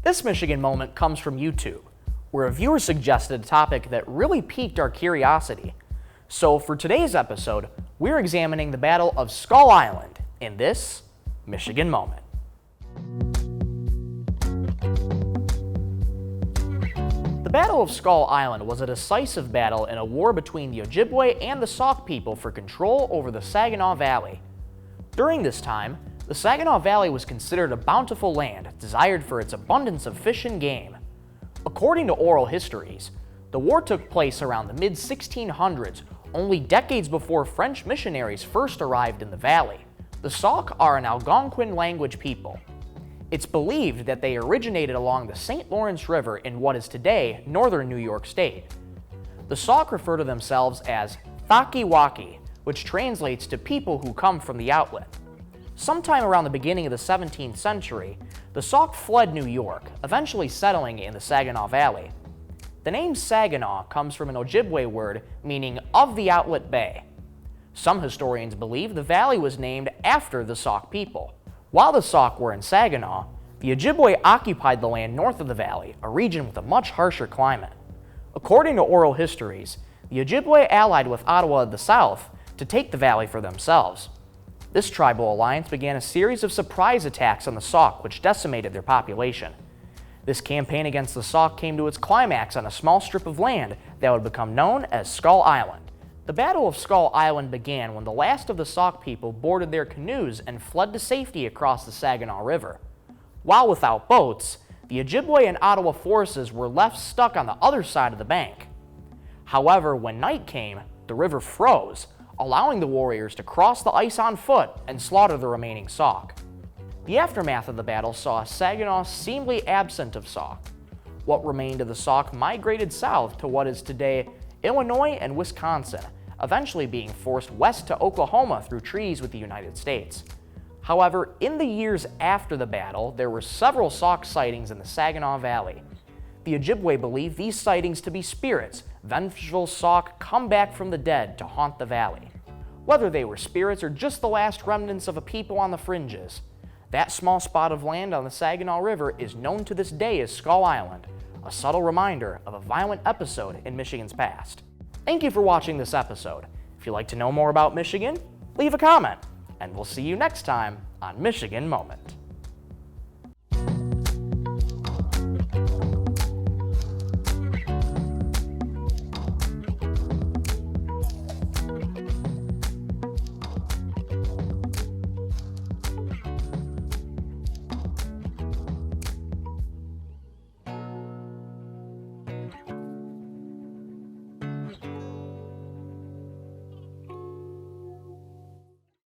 This Michigan moment comes from YouTube, where a viewer suggested a topic that really piqued our curiosity. So for today's episode, we're examining the Battle of Skull Island in this Michigan moment. The Battle of Skull Island was a decisive battle in a war between the Ojibwe and the Sauk people for control over the Saginaw Valley. During this time, the Saginaw Valley was considered a bountiful land, desired for its abundance of fish and game. According to oral histories, the war took place around the mid-1600s, only decades before French missionaries first arrived in the valley. The Sauk are an Algonquin language people. It's believed that they originated along the St. Lawrence River in what is today northern New York State. The Sauk refer to themselves as Thakiwaki, which translates to people who come from the outlet. Sometime around the beginning of the 17th century, the Sauk fled New York, eventually settling in the Saginaw Valley. The name Saginaw comes from an Ojibwe word meaning of the outlet bay. Some historians believe the valley was named after the Sauk people. While the Sauk were in Saginaw, the Ojibwe occupied the land north of the valley, a region with a much harsher climate. According to oral histories, the Ojibwe allied with Ottawa of the south to take the valley for themselves. This tribal alliance began a series of surprise attacks on the Sauk, which decimated their population. This campaign against the Sauk came to its climax on a small strip of land that would become known as Skull Island. The Battle of Skull Island began when the last of the Sauk people boarded their canoes and fled to safety across the Saginaw River. While without boats, the Ojibwe and Ottawa forces were left stuck on the other side of the bank. However, when night came, the river froze, allowing the warriors to cross the ice on foot and slaughter the remaining Sauk. The aftermath of the battle saw Saginaw seemingly absent of Sauk. What remained of the Sauk migrated south to what is today Illinois and Wisconsin, eventually being forced west to Oklahoma through treaties with the United States. However, in the years after the battle, there were several Sauk sightings in the Saginaw Valley. The Ojibwe believe these sightings to be spirits, vengeful Sauk come back from the dead to haunt the valley. Whether they were spirits or just the last remnants of a people on the fringes, that small spot of land on the Saginaw River is known to this day as Skull Island, a subtle reminder of a violent episode in Michigan's past. Thank you for watching this episode. If you'd like to know more about Michigan, leave a comment, and we'll see you next time on Michigan Moment.